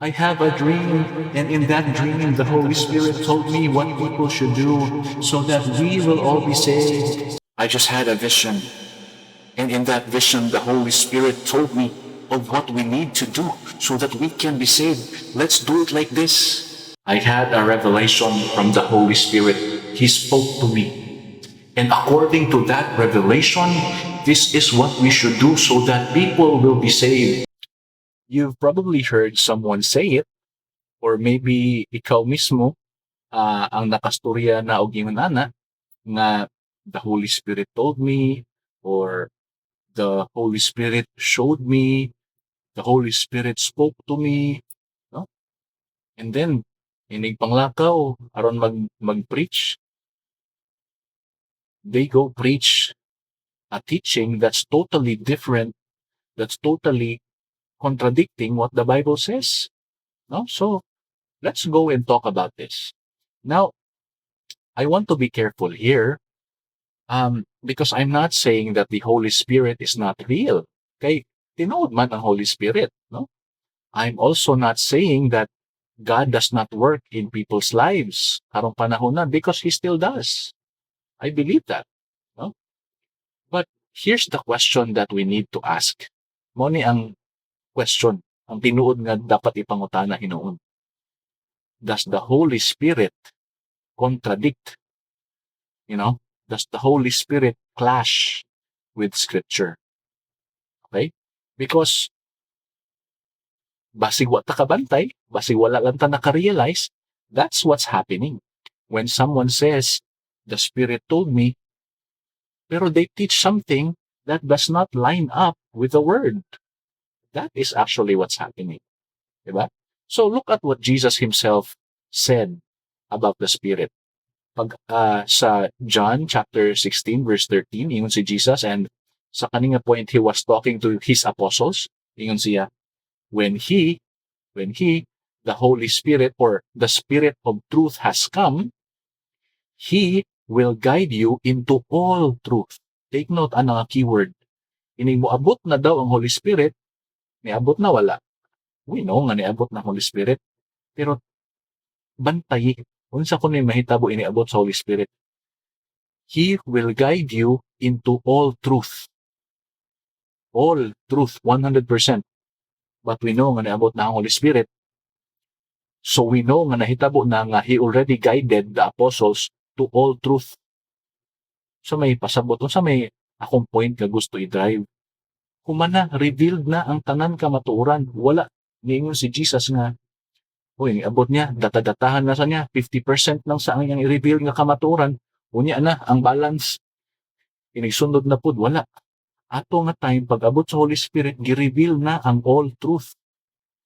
I have a dream, and in that dream, the Holy Spirit told me what people should do so that we will all be saved. I just had a vision, and in that vision, the Holy Spirit told me of what we need to do so that we can be saved. Let's do it like this. I had a revelation from the Holy Spirit. He spoke to me. And according to that revelation, this is what we should do so that people will be saved. You've probably heard someone say it, or maybe ikaw mismo ang nakastorya na og ingon ana nga the Holy Spirit told me, or the Holy Spirit showed me, the Holy Spirit spoke to me, no? And then inig panglakaw aron mag-preach, they go preach a teaching that's totally different, that's totally contradicting what the Bible says, no? So let's go and talk about this. Now, I want to be careful here, because I'm not saying that the Holy Spirit is not real. Okay, tinuod man ang Holy Spirit, no? I'm also not saying that God does not work in people's lives karong panahon na, because He still does. I believe that, no? But here's the question that we need to ask. Mo ni ang question, ang tinuod nga dapat ipangutana hinuon. Does the Holy Spirit contradict? Does the Holy Spirit clash with Scripture? Okay? Because basig wa ta kabantay, basig wala lang ta nakarealize, that's what's happening. When someone says, the Spirit told me, pero they teach something that does not line up with the Word. That is actually what's happening. Diba? So look at what Jesus Himself said about the Spirit. Pag sa John chapter 16 verse 13, ingon si Jesus, and sa kaninga point He was talking to His apostles, ingon siya, when he, the Holy Spirit, or the Spirit of truth has come, He will guide you into all truth. Take note, ano nga keyword. Ining moabot na daw ang Holy Spirit, niabot na wala. We know nga niabot na Holy Spirit, pero bantay, unsa ko ni mahitabo iniabot sa Holy Spirit. He will guide you into all truth. All truth, 100%. But we know nga niabot na ang Holy Spirit. So we know nga nahitabo na nga He already guided the apostles to all truth. So may pasabot, sa may akong point nga gusto i-drive. Humana, revealed na ang tanan kamatuoran. Wala. Niingon si Jesus nga, niabot niya, data-datahan na sa niya, 50% lang sa ang i-reveal nga kamatuoran. Unya na, ang balance. Inigsundod na pud, wala. Ato nga time, pag-abot sa Holy Spirit, gi-reveal na ang all truth.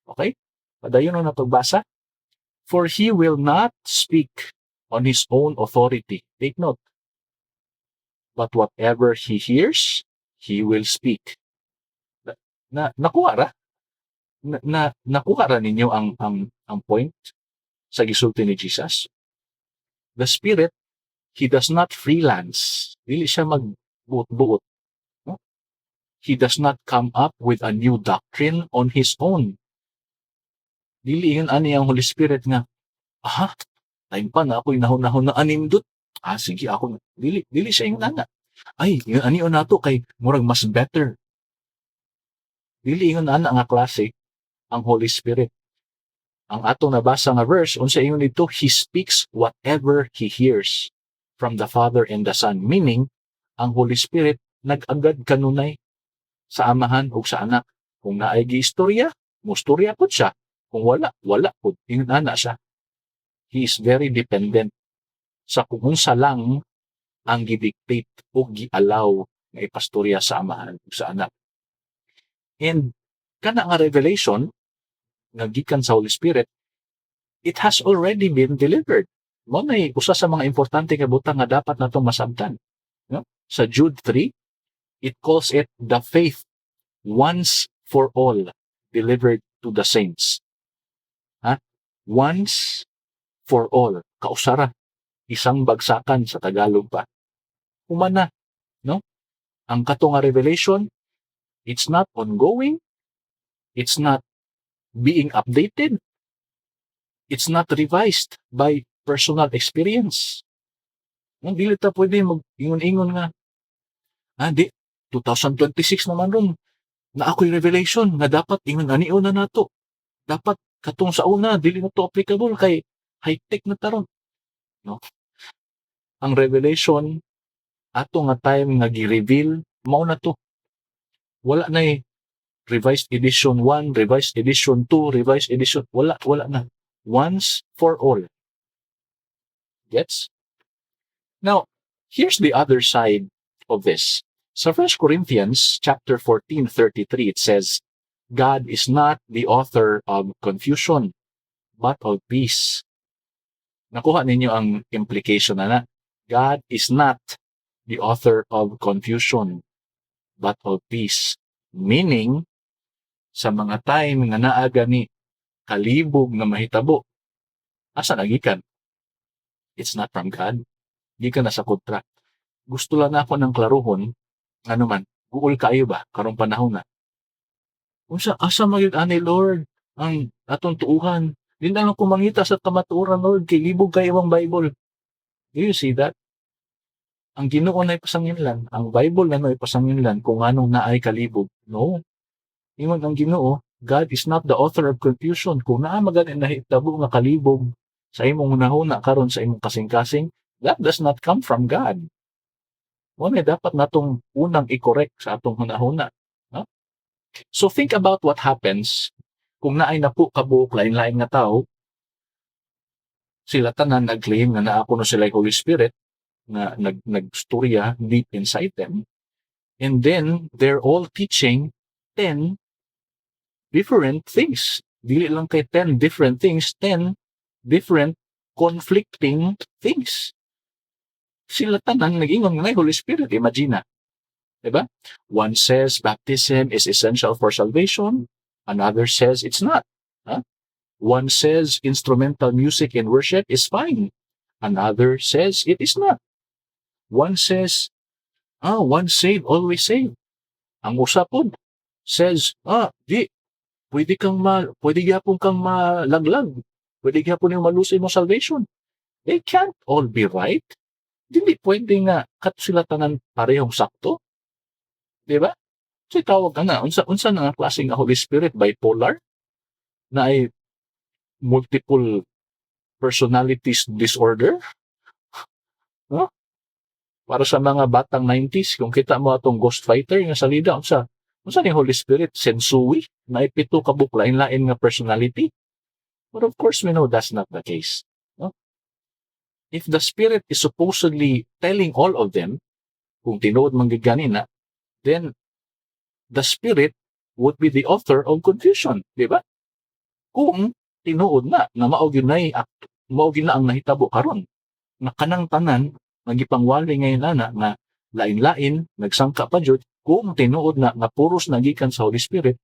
Okay? Padayon na pagbasa. For He will not speak on His own authority. Take note. But whatever He hears, He will speak. Nakuha ra? Nakuha ra ninyo ang point sa gisulti ni Jesus? The Spirit, He does not freelance. Dili siya magbuot-buot. No? He does not come up with a new doctrine on His own. Dili yun ani ang Holy Spirit nga, time pa na ako'y nahon-nahon na animdot. Sige ako. Dili siya yung nana. Yun ani o nato kay murag mas better. Dili yun ana nga klase ang Holy Spirit. Ang atong nabasa nga verse, unsa ingon dito, He speaks whatever He hears from the Father and the Son. Meaning, ang Holy Spirit nag-agad kanunay sa amahan o sa anak. Kung naay giistorya, mustorya po siya. Kung wala po. Ingon ana siya. He is very dependent sa kung unsa lang ang gidictate o gialaw nga ipastorya sa amahan o sa anak. And kana nga revelation nga gikan sa Holy Spirit, it has already been delivered. Mo nay usa sa mga importante nga butang nga dapat natong masabtan. No? Sa Jude 3, it calls it the faith once for all delivered to the saints. Once for all. Kausara. Isang bagsakan sa Tagalog pa. Humana, no? Ang kato nga revelation, it's not ongoing, it's not being updated. It's not revised by personal experience. Dili ta pwede mag-ingon-ingon nga, di, 2026 naman ron, na ako'y revelation, nga dapat ingon aniyo na nato. Dapat katong sa una, dili na to applicable kay high-tech na taron. No? Ang revelation, ato nga time nga gi-reveal, mao na to. Wala na revised edition 1, revised edition 2, revised edition, wala na. Once for all. Gets? Now, here's the other side of this. Sa 1 Corinthians chapter 14:33, it says, God is not the author of confusion, but of peace. Nakuha ninyo ang implication na God is not the author of confusion, but of peace. Meaning, sa mga time nga naaga ni kalibog na mahitabo, asa nagikan? It's not from God. Gikan na sa kontra. Gusto lang ako ng klaruhon, ano man, guol kayo ba, karong panahon na. Unsa asa magig ani Lord ang atong tuuhan? Di na lang kumangita sa kamatuoran, Lord, kay libog kayo ang Bible. Do you see that? Ang Ginoo na ipasanginlan, ang Bible na ipasanginlan kung anong naay kalibog. No. Ingon ang Ginoo, God is not the author of confusion. Kung naa magani nahitabo nga kalibog sa imong hunahuna karon sa imong kasing-kasing, that does not come from God. Wala dapat natong unang i-correct sa atong hunahuna. No? So think about what happens kung naay napo kabuok lain-lain nga tao, sila tanan nag-claim nga naa kuno sila Holy Spirit, nga nagstorya deep inside them, and then they're all teaching 10 different things. Dili lang kay 10 different things, 10 different conflicting things. Sila tanan nag-ingon nga Holy Spirit, imagine na. Diba? One says baptism is essential for salvation, another says it's not. Huh? One says instrumental music in worship is fine, another says it is not. One says, once saved, always saved. Ang usapod says, pwede gyapon kang malaglag. Pwede gyapon yung malusay mo salvation. They can't all be right. Dili pwede nga kat sila tanan parehong sakto. Diba? So tawag ka na, unsa na nga klaseng Holy Spirit, bipolar, na ay multiple personalities disorder. No? Para sa mga batang 90s, kung kita mo atong Ghost Fighter nga salida, unsa ni Holy Spirit, sensui, na ipito kabuk lain-lain nga personality. But of course, we know that's not the case. No? If the Spirit is supposedly telling all of them, kung tinuod man ganin na, then the Spirit would be the author of confusion, di ba? Kung tinuod na mao gyud na ang nahitabo karon, na kanang tanan nagipangwali ngayon na lain-lain nagsangka pa jud, kung tinuod na nga puros nagikan sa Holy Spirit,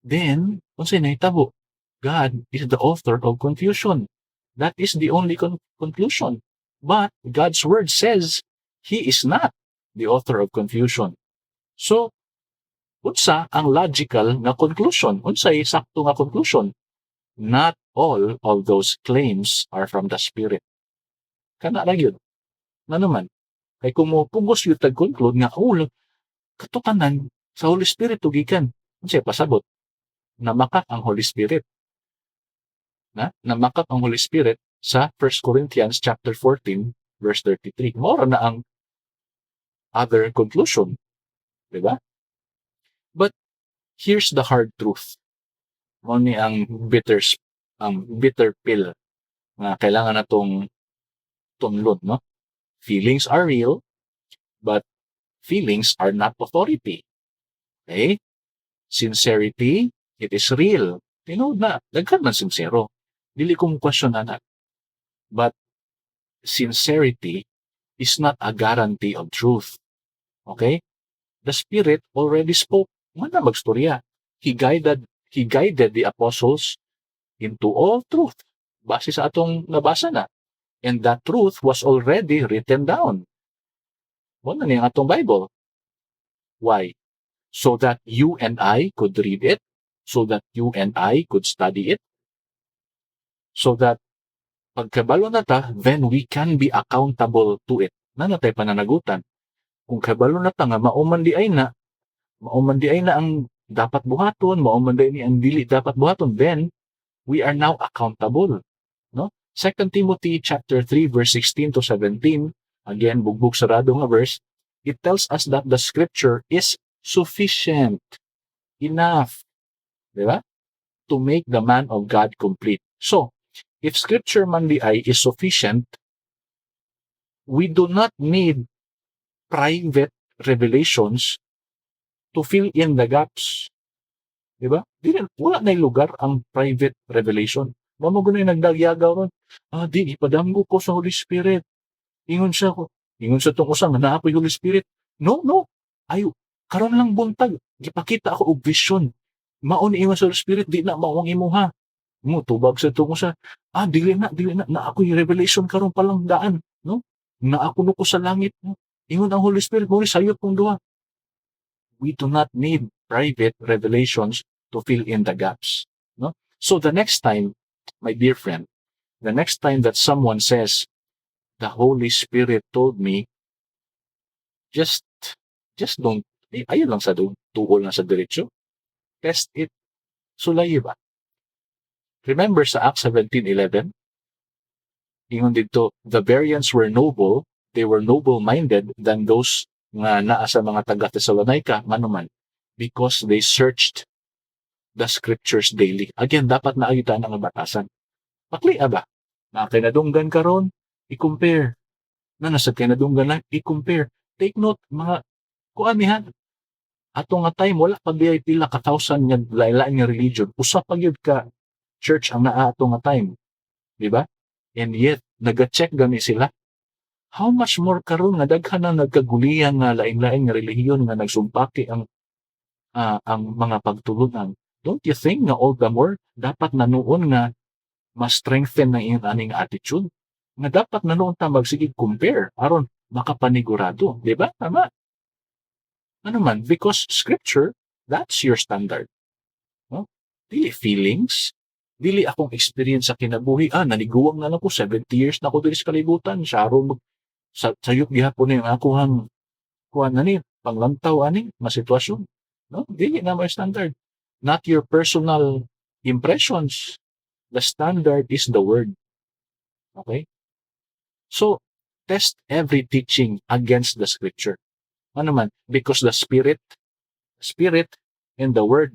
then unsay nahitabo? God is the author of confusion. That is the only conclusion. But God's word says He is not the author of confusion. So, unsa ang logical na conclusion? Unsay sakto nga conclusion? Not all of those claims are from the Spirit. Kana ra gyud. Naman, kay kung mo pugos yung tag-conclude nga, katukanan sa Holy Spirit tugikan. Unsay pasabot? Namakak ang Holy Spirit. Namakak ang Holy Spirit sa 1 Corinthians chapter 14, verse 33. Mora na ang other conclusion. Diba? But here's the hard truth. Moni ang bitter pill na kailangan natong tunlod, no? Feelings are real, but feelings are not authority. Okay? Sincerity, it is real. Tinood na, daghan man sincero. Dili kong question na. But sincerity is not a guarantee of truth. Okay? The Spirit already spoke. Mana magstorya. He guided the apostles into all truth. Base sa atong nabasa na. And that truth was already written down. Wala na yung atong Bible. Why? So that you and I could read it, so that you and I could study it, so that pagkabalo na ta, then we can be accountable to it. Na natay pananagutan. Kung kabalo na ta nga mauman di ay na ang dapat buhaton, mauman di ay ang dili dapat buhaton, then we are now accountable. No? 2 Timothy chapter 3 verse 16 to 17, again bugbog sarado nga verse, it tells us that the scripture is sufficient, enough, di ba? To make the man of God complete. So, if scripture man di ay is sufficient, we do not need private revelations to fill in the gaps. Diba? Wala na lugar ang private revelation. Mamaguno yung nagdagyagaw ron. Di, ipadamgo ko sa Holy Spirit. Ingon sa tong usang, na ako'y Holy Spirit. No. Ayo, karon lang buntag. Gipakita ako og vision. Maon ingon sa Holy Spirit, di na mawang imuha. Mo tubag sa tong usa. Dili na ako'y revelation karon palang daan, no? Na ako nuko sa langit, no? Ingon ang Holy Spirit mo sayop kong duha. We do not need private revelations to fill in the gaps, no? So the next time, my dear friend, the next time that someone says, the Holy Spirit told me, just don't, ayun lang sa tuol lang sa diretsyo. Test it. Sulay ba? Remember sa Acts 17:11, ingon dito, the Bereans were noble, they were noble-minded than those nga naa sa mga taga-Thessalonica, manuman, because they searched the scriptures daily. Again, dapat naayutan ang batasan. Paklia ba? Na kinadunggan karon, i-compare. Na nasa kinadunggan na, i-compare. Take note, mga kuanihan. Ato nga time, wala pa biyay pila ka thousand nga lain-lain nga religion. Usa pa gyud ka church ang naa ato nga time. Di ba? And yet, nag-check gani sila. How much more karon nga daghan na nagkaguliyan nga lain-lain nga relihiyon nga nagsumpaki ang mga pagtulunan. Don't you think nga all the more dapat na noon nga mas strengthen ng iyong aning attitude? Nga dapat na noon ta magsigig compare aron makapanigurado, di ba? Tama. Ano man, because scripture, that's your standard. No? Dili feelings, dili akong experience sa kinabuhi. Naniguwang na lang ko 70 years na ako dili sa kalibutan. Sayop gihapon na yung akuhang panglantaw ani masitwasyon. No? Dili na may standard. Not your personal impressions. The standard is the word. Okay? So, test every teaching against the scripture. Ano man? Because the spirit and the word,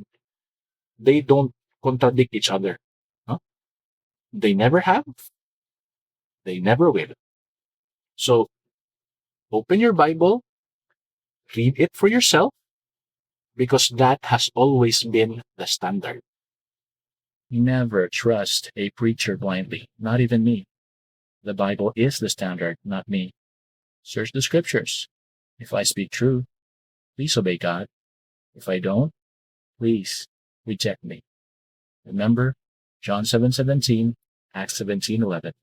they don't contradict each other. No? They never have. They never will. So, open your Bible, read it for yourself, because that has always been the standard. Never trust a preacher blindly, not even me. The Bible is the standard, not me. Search the scriptures. If I speak true, please obey God. If I don't, please reject me. Remember, John 7:17, Acts 17:11.